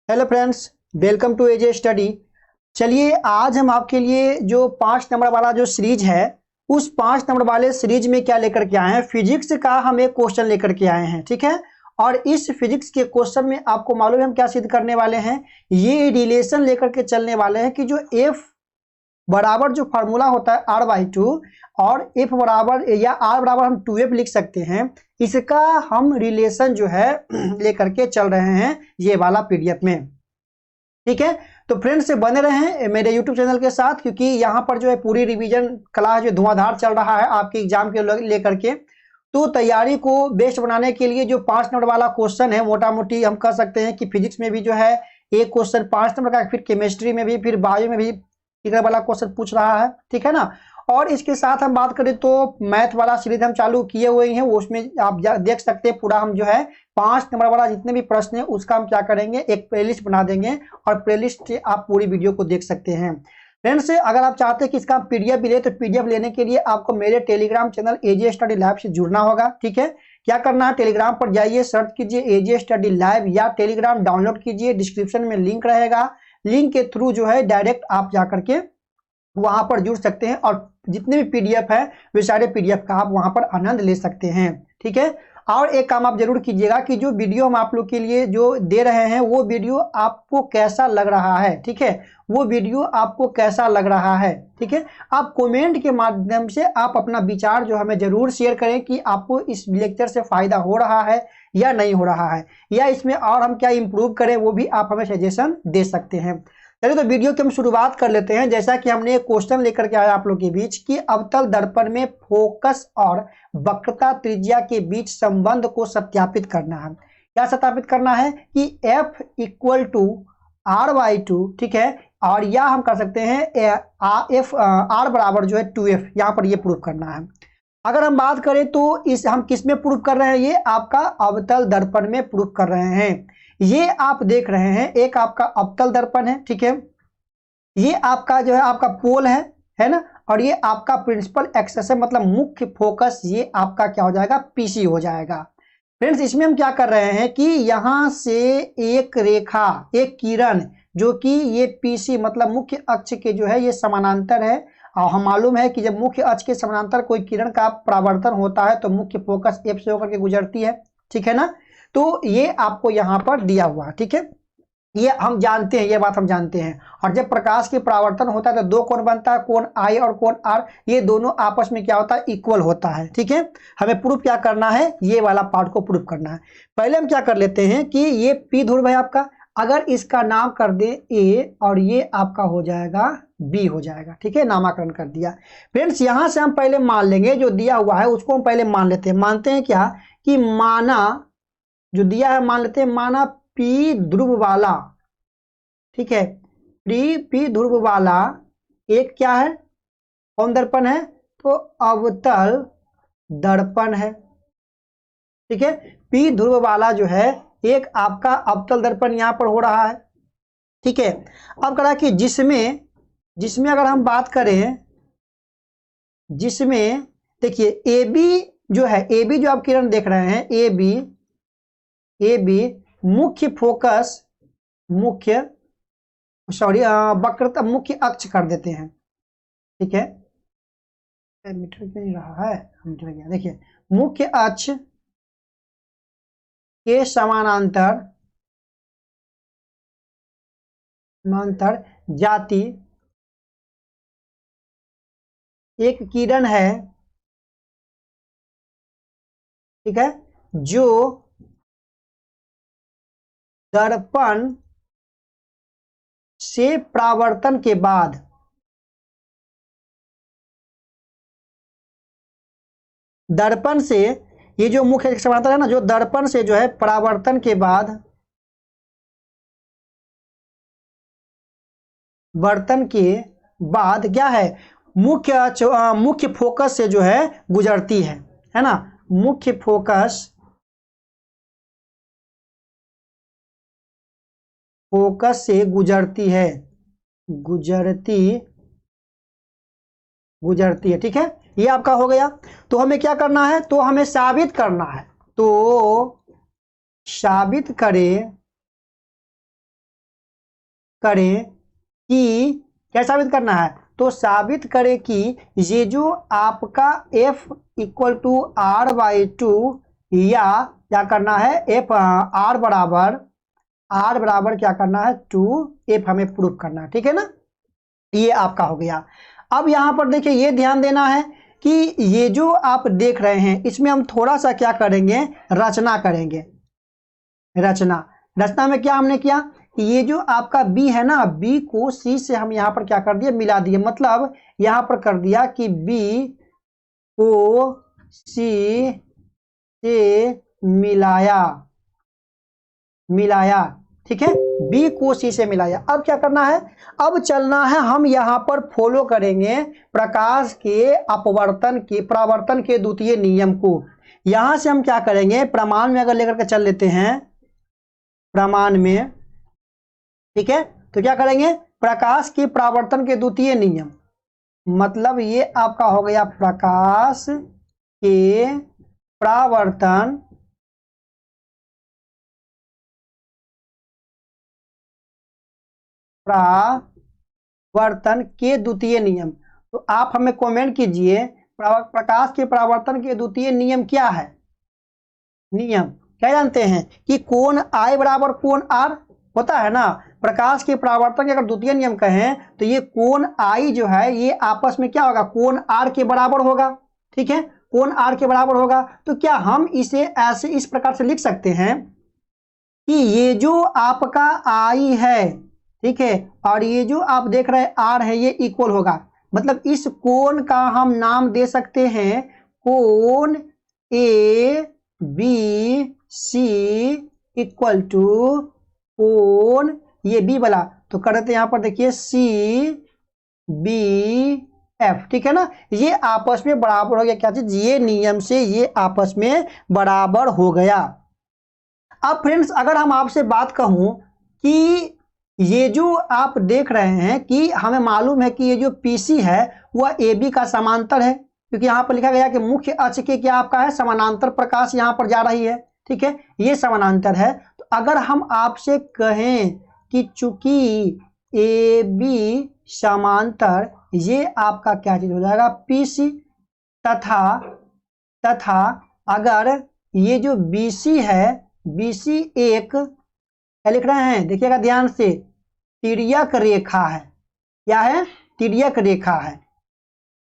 Hello friends, welcome to AJ study. चलिए आज हम आपके लिए जो 5 नंबर वाला जो सीरीज है उस 5 नंबर वाले सीरीज में क्या लेकर के आए हैं, फिजिक्स का हम एक क्वेश्चन लेकर के आए हैं। ठीक है, और इस फिजिक्स के क्वेश्चन में आपको मालूम है हम क्या सिद्ध करने वाले हैं। ये रिलेशन लेकर के चलने वाले हैं कि जो एफ बराबर जो फार्मूला होता है r/2 और एफ बराबर या r बराबर हम 2f लिख सकते हैं, इसका हम रिलेशन जो है लेकर के चल रहे हैं ये वाला पीडीएफ में। ठीक है, तो फ्रेंड्स से बने रहें मेरे यूट्यूब चैनल के साथ, क्योंकि यहाँ पर जो है पूरी रिवीजन क्लास जो धुआंधार चल रहा है आपके एग्जाम के लेकर के। तो तैयारी को बेस्ट बनाने के लिए जो 5 नंबर वाला क्वेश्चन है, मोटा मोटी हम कह सकते हैं कि फिजिक्स में भी जो है एक क्वेश्चन 5 नंबर का, फिर केमिस्ट्री में भी, फिर बायो में भी इतना वाला क्वेश्चन पूछ रहा है। ठीक है ना। और इसके साथ हम बात करें तो मैथ वाला सीरीज हम चालू किए हुए हैं, वो उसमें आप देख सकते हैं पूरा हम जो है 5 नंबर वाला जितने भी प्रश्न है उसका हम क्या करेंगे, एक प्लेलिस्ट बना देंगे और प्लेलिस्ट से आप पूरी वीडियो को देख सकते हैं। फ्रेंड्स, अगर आप चाहते हैं कि इसका पीडीएफ भी ले तो पीडीएफ लेने के लिए आपको मेरे टेलीग्राम चैनल एजे स्टडी लैब से जुड़ना होगा। ठीक है, क्या करना है, टेलीग्राम पर जाइए, सर्च कीजिए एजे स्टडी लैब या टेलीग्राम डाउनलोड कीजिए, डिस्क्रिप्शन में लिंक रहेगा। लिंक के थ्रू जो है डायरेक्ट आप जाकर के वहां पर जुड़ सकते हैं और जितने भी पीडीएफ है वे सारे पीडीएफ का आप वहां पर आनंद ले सकते हैं। ठीक है, और एक काम आप जरूर कीजिएगा कि जो वीडियो हम आप लोग के लिए जो दे रहे हैं वो वीडियो आपको कैसा लग रहा है। ठीक है, वो वीडियो आपको कैसा लग रहा है। ठीक है, आप कमेंट के माध्यम से आप अपना विचार जो हमें जरूर शेयर करें कि आपको इस लेक्चर से फायदा हो रहा है या नहीं हो रहा है, या इसमें और हम क्या इंप्रूव करें वो भी आप हमें सजेशन दे सकते हैं। चलिए तो वीडियो की हम शुरुआत कर लेते हैं। जैसा कि हमने एक क्वेश्चन लेकर के आया आप लोग के बीच कि अवतल दर्पण में फोकस और वक्रता त्रिज्या के बीच संबंध को सत्यापित करना है। क्या सत्यापित करना है कि F इक्वल टू r/2। ठीक है, और या हम कर सकते हैं F r बराबर जो है 2f, यहाँ पर ये प्रूफ करना है। अगर हम बात करें तो इस हम किस में प्रूफ कर रहे हैं, ये आपका अवतल दर्पण में प्रूफ कर रहे हैं। ये आप देख रहे हैं एक आपका अवतल दर्पण है। ठीक है, ये आपका जो है आपका पोल है ना, और ये आपका प्रिंसिपल एक्सेस है, मतलब मुख्य फोकस ये आपका क्या हो जाएगा, पीसी हो जाएगा। फ्रेंड्स, इसमें हम क्या कर रहे हैं कि यहां से एक रेखा, एक किरण जो कि ये पीसी मतलब मुख्य अक्ष के जो है ये समानांतर है, और हम मालूम है कि जब मुख्य अक्ष के समानांतर कोई किरण का परावर्तन होता है तो मुख्य फोकस एफ से होकर के गुजरती है। ठीक है ना, तो ये आपको यहाँ पर दिया हुआ है। ठीक है, ये हम जानते हैं, ये बात हम जानते हैं। और जब प्रकाश के परावर्तन होता है तो दो कोण बनता है, कोण आई और कोण आर, ये दोनों आपस में क्या होता है, इक्वल होता है। ठीक है, हमें प्रूफ क्या करना है, ये वाला पार्ट को प्रूफ करना है। पहले हम क्या कर लेते हैं कि ये पी ध्रुव है आपका, अगर इसका नाम कर दे ए और ये आपका हो जाएगा बी हो जाएगा। ठीक है, नामकरण कर दिया। फ्रेंड्स, यहां से हम पहले मान लेंगे जो दिया हुआ है उसको हम पहले मान लेते हैं। मानते हैं क्या कि माना जो दिया है, मान लेते हैं माना पी ध्रुव वाला, ठीक है, पी ध्रुव वाला एक क्या है, कौन दर्पण है, तो अवतल दर्पण है। ठीक है, पी ध्रुव वाला जो है एक आपका अवतल दर्पण यहां पर हो रहा है। ठीक है, अब कहा कि जिसमें अगर हम बात करें, जिसमें देखिए ए बी जो है, ए बी जो आप किरण देख रहे हैं, ए बी मुख्य फोकस, वक्रता मुख्य अक्ष कर देते हैं। ठीक है, मीटर नहीं रहा है, मीटर गया। देखिए मुख्य अक्ष के समानांतर जाती एक किरण है। ठीक है, जो दर्पण से परावर्तन के बाद दर्पण से, ये जो मुख्य समानांतर है ना, जो दर्पण से जो है परावर्तन के बाद, वर्तन के बाद क्या है, मुख्य फोकस से जो है गुजरती है ना, मुख्य फोकस से गुजरती है, गुजरती है। ठीक है, ये आपका हो गया। तो हमें क्या करना है, तो हमें साबित करना है, तो साबित करें करें कि क्या साबित करना है, तो साबित करें कि ये जो आपका f इक्वल टू r/2 या क्या करना है f r बराबर क्या करना है 2f हमें प्रूफ करना है, ठीक है ना। ये आपका हो गया। अब यहाँ पर देखिए ये ध्यान देना है कि ये जो आप देख रहे हैं इसमें हम थोड़ा सा क्या करेंगे, रचना करेंगे। रचना में क्या हमने किया, ये जो आपका b है ना, b को c से हम यहाँ पर क्या कर दिए, मिला दिए। मतलब यहाँ पर कर दिया कि b को c से मिलाया, ठीक है, b को c से मिलाया। अब क्या करना है, अब चलना है, हम यहाँ पर फॉलो करेंगे प्रकाश के परावर्तन के द्वितीय नियम को। यहाँ से हम क्या करेंगे, प्रमाण में अगर लेकर के चल लेते हैं, प्रमाण में, ठीक है, तो क्या करेंगे, प्रकाश के परावर्तन के द्वितीय नियम, मतलब ये आपका हो गया प्रकाश के परावर्तन के द्वितीय नियम। तो आप हमें कमेंट कीजिए प्रकाश के परावर्तन के द्वितीय नियम क्या है। नियम क्या जानते हैं कि कोण I बराबर कोण R होता है ना। प्रकाश के परावर्तन के अगर द्वितीय नियम कहें तो ये कोण I जो है ये आपस में क्या होगा, कोण R के बराबर होगा, ठीक है, कोण R के बराबर होगा। तो क्या हम इसे ऐसे इस प्रकार से लिख सकते हैं कि ये जो आपका I है, ठीक है, और ये जो आप देख रहे हैं R है, ये इक्वल होगा। मतलब इस कोण का हम नाम दे सकते हैं कोण ABC इक्वल टू कोण ये B वाला, तो कर देते हैं यहाँ पर देखिए CBF, ठीक है ना। ये आपस में बराबर हो गया, क्या चीज, ये नियम से ये आपस में बराबर हो गया। अब फ्रेंड्स अगर हम आपसे बात कहूं कि ये जो आप देख रहे हैं कि हमें मालूम है कि ये जो PC है वह AB का समांतर है, क्योंकि यहाँ पर लिखा गया कि मुख्य अक्ष के क्या आपका है, समानांतर प्रकाश यहाँ पर जा रही है, ठीक है, ये समानांतर है। तो अगर हम आपसे कहें कि चूंकि AB समांतर, ये आपका क्या चीज हो जाएगा, PC, तथा अगर ये जो BC है, BC एक क्या लिख रहे हैं, देखिएगा ध्यान से, तिर्यक रेखा है। क्या है, तिर्यक रेखा है।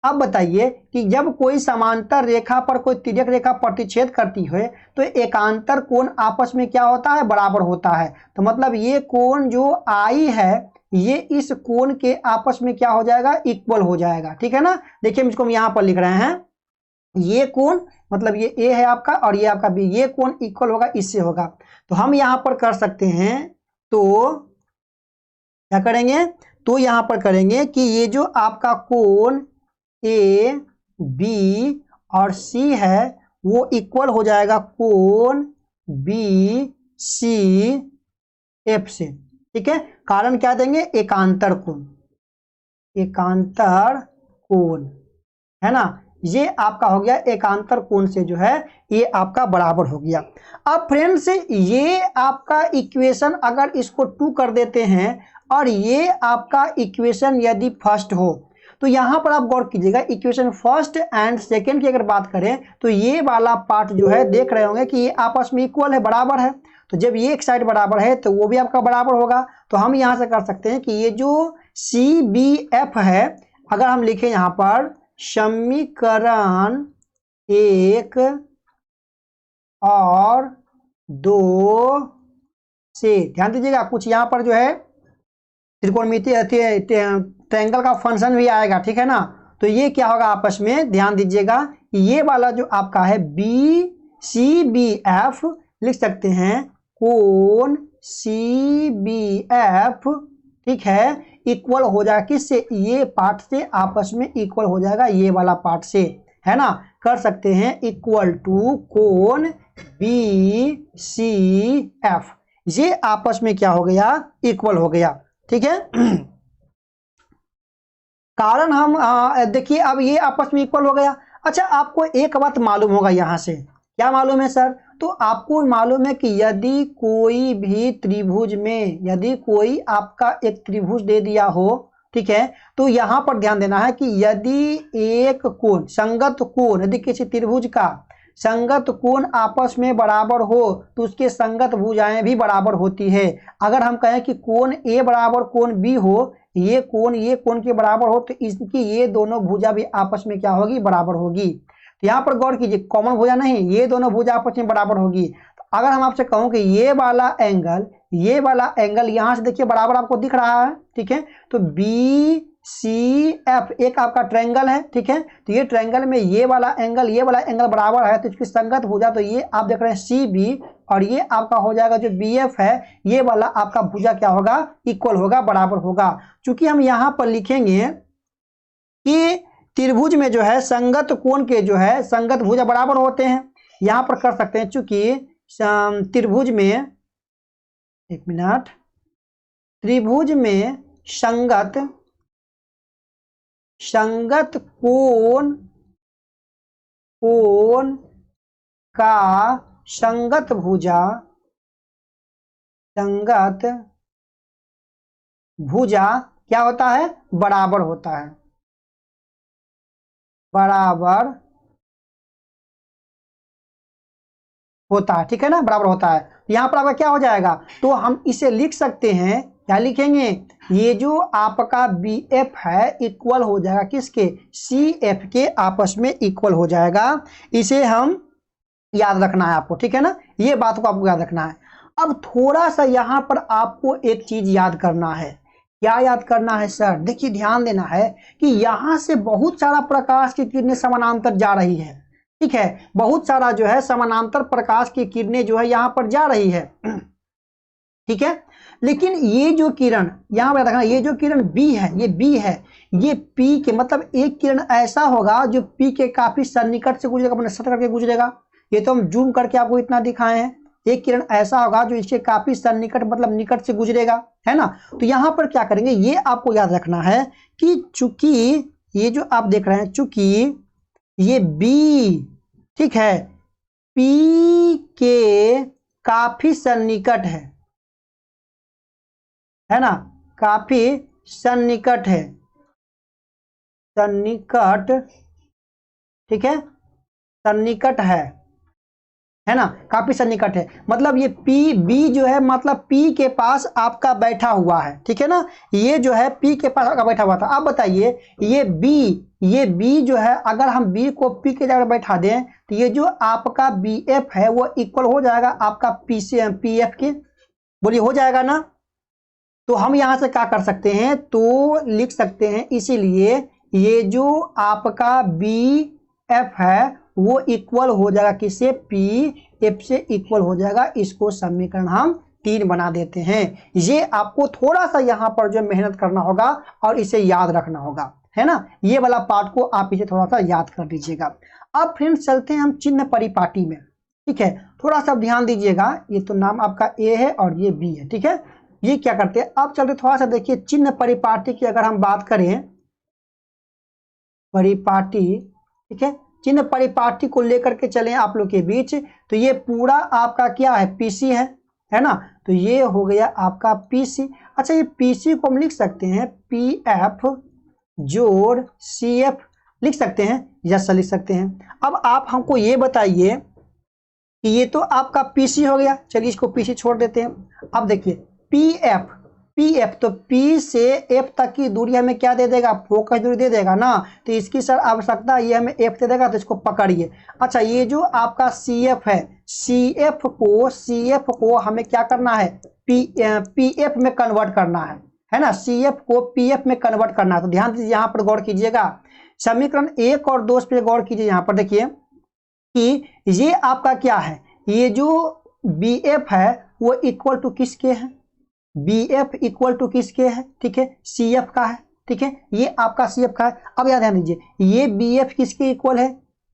अब बताइए कि जब कोई समांतर रेखा पर कोई तिर्यक रेखा प्रतिच्छेद करती है तो एकांतर कोण आपस में क्या होता है, बराबर होता है। तो मतलब ये कोण जो I है ये इस कोण के आपस में क्या हो जाएगा, इक्वल हो जाएगा, ठीक है ना। देखिए इसको हम यहाँ पर लिख रहे हैं, ये कोण मतलब ये A है आपका और ये आपका B, ये कोण इक्वल होगा, इससे होगा। तो हम यहाँ पर कर सकते हैं, तो क्या करेंगे, तो यहाँ पर करेंगे कि ये जो आपका कोण A B और C है वो इक्वल हो जाएगा कोण BCF से, ठीक है। कारण क्या देंगे, एकांतर कोण है ना, ये आपका हो गया एकांतर कोण से जो है ये आपका बराबर हो गया। अब फ्रेंड्स ये आपका इक्वेशन अगर इसको 2 कर देते हैं और ये आपका इक्वेशन यदि फर्स्ट हो, तो यहाँ पर आप गौर कीजिएगा, इक्वेशन फर्स्ट एंड सेकंड की अगर बात करें तो ये वाला पार्ट जो है देख रहे होंगे कि ये आपस में इक्वल है, बराबर है। तो जब ये एक साइड बराबर है तो वो भी आपका बराबर होगा। तो हम यहाँ से कर सकते हैं कि ये जो CBF है, अगर हम लिखें यहाँ पर समीकरण 1 और 2 से, ध्यान दीजिएगा कुछ यहाँ पर जो है त्रिकोणमितीय ट्रायंगल का फंक्शन भी आएगा, ठीक है ना। तो ये क्या होगा आपस में, ध्यान दीजिएगा, ये वाला जो आपका है CBF लिख सकते हैं कोण CBF, ठीक है, इक्वल हो जाएगा किससे, ये पार्ट से आपस में इक्वल हो जाएगा, ये वाला पार्ट से, है ना। कर सकते हैं इक्वल टू कोण BCF, ये आपस में क्या हो गया, इक्वल हो गया, ठीक है। कारण हम देखिए अब ये आपस में इक्वल हो गया। अच्छा आपको एक बात मालूम होगा यहाँ से, क्या मालूम है सर? तो आपको मालूम है कि यदि कोई भी त्रिभुज में, यदि कोई आपका एक त्रिभुज दे दिया हो, ठीक है, तो यहाँ पर ध्यान देना है कि यदि एक कोण, संगत कोण, यदि किसी त्रिभुज का संगत कोण आपस में बराबर हो तो उसके संगत भुजाएं भी बराबर होती है। अगर हम कहें कि कोण ए बराबर कोण बी हो, ये कोण के बराबर हो, तो इसकी ये दोनों भुजा भी आपस में क्या होगी? बराबर होगी। तो यहाँ पर गौर कीजिए, कॉमन भुजा नहीं, ये दोनों भुजा आपस में बराबर होगी। तो अगर हम आपसे कहूं कि ये वाला एंगल यहाँ से देखिए बराबर आपको दिख रहा है, ठीक है, तो बी सी एफ एक आपका ट्रायंगल है, ठीक है, तो ये ट्रायंगल में ये वाला एंगल बराबर है, तो इसकी संगत भुजा तो ये आप देख रहे हैं सी बी, और ये आपका हो जाएगा जो बी एफ है, ये वाला आपका भुजा क्या होगा? इक्वल होगा, बराबर होगा। चूंकि हम यहाँ पर लिखेंगे कि त्रिभुज में जो है संगत कोण के जो है संगत भुजा बराबर होते हैं, यहां पर कर सकते हैं। चूंकि त्रिभुज में, एक मिनट, त्रिभुज में संगत कोण का संगत भुजा क्या होता है? बराबर होता है, बराबर होता है, ठीक है ना, बराबर होता है। यहाँ पर आपका क्या हो जाएगा? तो हम इसे लिख सकते हैं, क्या लिखेंगे? ये जो आपका बी एफ है इक्वल हो जाएगा किसके? सी एफ के, आपस में इक्वल हो जाएगा। इसे हम याद रखना है आपको, ठीक है ना, ये बात को आपको याद रखना है। अब थोड़ा सा यहाँ पर आपको एक चीज याद करना है। क्या याद करना है सर? देखिए ध्यान देना है कि यहाँ से बहुत सारा प्रकाश की किरणें समानांतर जा रही है, ठीक है, बहुत सारा जो है समानांतर प्रकाश की किरणें जो है यहाँ पर जा रही है, ठीक है, लेकिन ये जो किरण यहाँ पर रखना, ये जो किरण बी है, ये पी के, मतलब एक किरण ऐसा होगा जो पी के काफी सन्निकट से गुजरेगा, अपने सतह करके गुजरेगा। ये तो हम जूम करके आपको इतना दिखाए हैं। एक किरण ऐसा होगा जो इसके काफी सन्निकट, मतलब निकट से गुजरेगा, है ना। तो यहाँ पर क्या करेंगे, ये आपको याद रखना है कि चूंकि ये जो आप देख रहे हैं, चूंकि ये बी, ठीक है, पी के काफी सन्निकट है ना, काफी सन्निकट है, सन्निकट, ठीक है, सन्निकट है ना, काफी सन्निकट है। मतलब ये पी बी जो है, मतलब पी के पास आपका बैठा हुआ है, ठीक है ना, ये जो है पी के पास आपका बैठा हुआ था। अब बताइए ये बी जो है, अगर हम बी को पी के जगह बैठा दें तो ये जो आपका बी एफ है वो इक्वल हो जाएगा आपका पी से पी एफ के, बोलिए हो जाएगा ना। तो हम यहां से क्या कर सकते हैं, तो लिख सकते हैं, इसीलिए ये जो आपका बी एफ है वो इक्वल हो जाएगा किससे? पी एफ से इक्वल हो जाएगा। इसको समीकरण हम 3 बना देते हैं। ये आपको थोड़ा सा यहाँ पर जो मेहनत करना होगा और इसे याद रखना होगा, है ना। ये वाला पार्ट को आप इसे थोड़ा सा याद कर लीजिएगा। अब फ्रेंड्स चलते हैं हम चिन्ह परिपाटी में, ठीक है, थोड़ा सा ध्यान दीजिएगा। ये तो नाम आपका ए है और ये बी है, ठीक है। ये क्या करते हैं, अब चलते थोड़ा सा देखिए चिन्ह परिपाटी की अगर हम बात करें, परिपाटी, ठीक है, चिन्ह परिपाटी को लेकर के चलें आप लोग के बीच, तो ये पूरा आपका क्या है, पीसी है ना। तो ये हो गया आपका पीसी। अच्छा, ये पीसी को हम लिख सकते हैं पी एफ जोड़ सी एफ, लिख सकते हैं, यस लिख सकते हैं। अब आप हमको ये बताइए कि ये तो आपका पीसी हो गया, चलिए इसको पीसी छोड़ देते हैं। अब देखिए पी एफ, तो पी से एफ तक की दूरी हमें क्या दे देगा, फोकस दूरी दे देगा ना। तो इसकी सर आवश्यकता ये हमें एफ दे देगा, तो इसको पकड़िए। अच्छा, ये जो आपका सी एफ है, सी एफ को हमें क्या करना है, पी एफ में कन्वर्ट करना है ना, सी एफ को पी एफ में कन्वर्ट करना है। तो ध्यान दीजिए, यहाँ पर गौर कीजिएगा, समीकरण 1 और 2 पे गौर कीजिए। यहाँ पर देखिए कि ये आपका क्या है, ये जो बी एफ है वो इक्वल टू किसके है, बी एफ इक्वल टू किसके है, ठीक है, सी एफ का है, ठीक है, ये आपका सी एफ का है। अब याद ध्यान दीजिए, ये बी एफ किसके इक्वल है,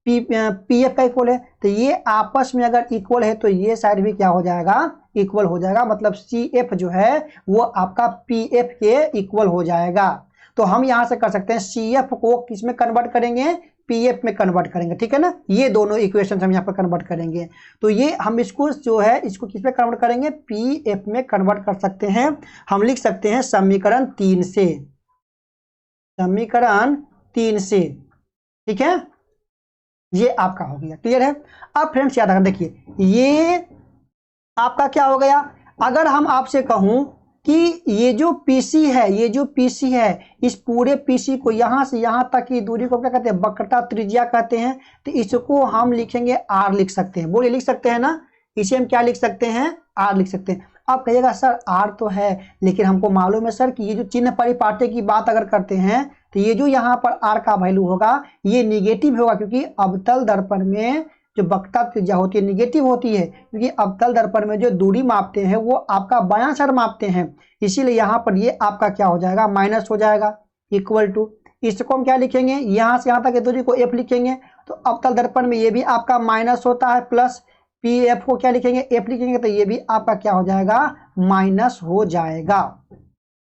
पी एफ का इक्वल है। तो ये आपस में अगर इक्वल है तो ये साइड भी क्या हो जाएगा, इक्वल हो जाएगा। मतलब सी एफ जो है वो आपका पी एफ के इक्वल हो जाएगा। तो हम यहां से कर सकते हैं, सी एफ को किस में कन्वर्ट करेंगे, पीएफ में कन्वर्ट करेंगे, ठीक है ना। ये दोनों इक्वेशन हम यहाँ पर कन्वर्ट करेंगे, तो ये हम इसको जो है इसको किस में कन्वर्ट करेंगे, पीएफ में कन्वर्ट कर सकते हैं। हम लिख सकते हैं समीकरण 3 से, समीकरण 3 से, ठीक है। ये आपका हो गया, क्लियर है। अब फ्रेंड्स याद रखना, देखिए ये आपका क्या हो गया। अगर हम आपसे कहूं कि ये जो पीसी है, ये जो पीसी है, इस पूरे पीसी को यहां से यहां तक की दूरी को क्या कहते हैं, वक्रता त्रिज्या कहते हैं। तो इसको हम लिखेंगे आर लिख सकते हैं, बोलिए लिख सकते हैं ना। इसे हम क्या लिख सकते हैं, आर लिख सकते हैं। अब कहिएगा सर आर तो है, लेकिन हमको मालूम है सर कि ये जो चिन्ह परिपाटी की बात अगर करते हैं तो ये जो यहाँ पर आर का वैल्यू होगा ये निगेटिव होगा, क्योंकि अवतल दर्पण में जो वक्रता त्रिज्या होती है निगेटिव होती है, क्योंकि अवतल दर्पण में जो दूरी मापते हैं वो आपका बायां सर मापते हैं। इसीलिए यहाँ पर ये आपका क्या हो जाएगा, माइनस हो जाएगा, इक्वल टू, इसको हम क्या लिखेंगे, यहाँ से यहाँ तक की दूरी को एफ लिखेंगे। तो अवतल दर्पण में ये भी आपका माइनस होता है, प्लस पी एफ को क्या लिखेंगे, एफ लिखेंगे, तो ये भी आपका क्या हो जाएगा, माइनस हो जाएगा।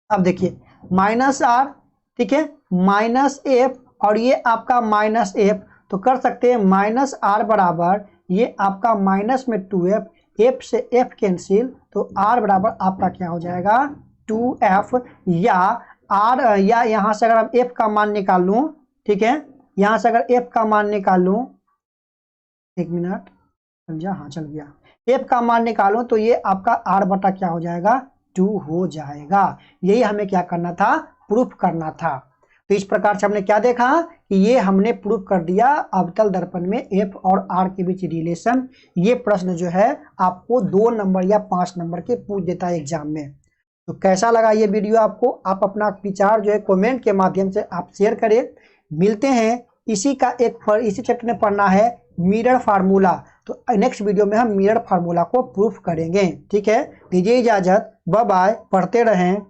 अब देखिए माइनस आर, ठीक है, माइनस एफ, और ये आपका माइनस एफ, तो कर सकते हैं माइनस आर बराबर ये आपका माइनस में 2f, एफ से एफ कैंसिल, तो आर बराबर आपका क्या हो जाएगा 2f, या आर, या यहाँ से अगर हम एफ का मान निकाल लूँ, ठीक है, यहाँ से अगर एफ का मान निकाल लूँ, एक मिनट समझा, हाँ चल गया, एफ का मान निकालो तो ये आपका आर बटा क्या हो जाएगा 2 हो जाएगा। यही हमें क्या करना था, प्रूफ करना था। तो इस प्रकार से हमने क्या देखा कि ये हमने प्रूफ कर दिया अवतल दर्पण में एफ और आर के बीच रिलेशन। ये प्रश्न जो है आपको 2 नंबर या 5 नंबर के पूछ देता है एग्जाम में। तो कैसा लगा ये वीडियो आपको, आप अपना विचार जो है कमेंट के माध्यम से आप शेयर करें। मिलते हैं इसी का इसी चैप्टर में पढ़ना है मिरर फार्मूला, तो नेक्स्ट वीडियो में हम मिरर फार्मूला को प्रूफ करेंगे, ठीक है। दीजिए इजाजत, बाय बाय, पढ़ते रहें।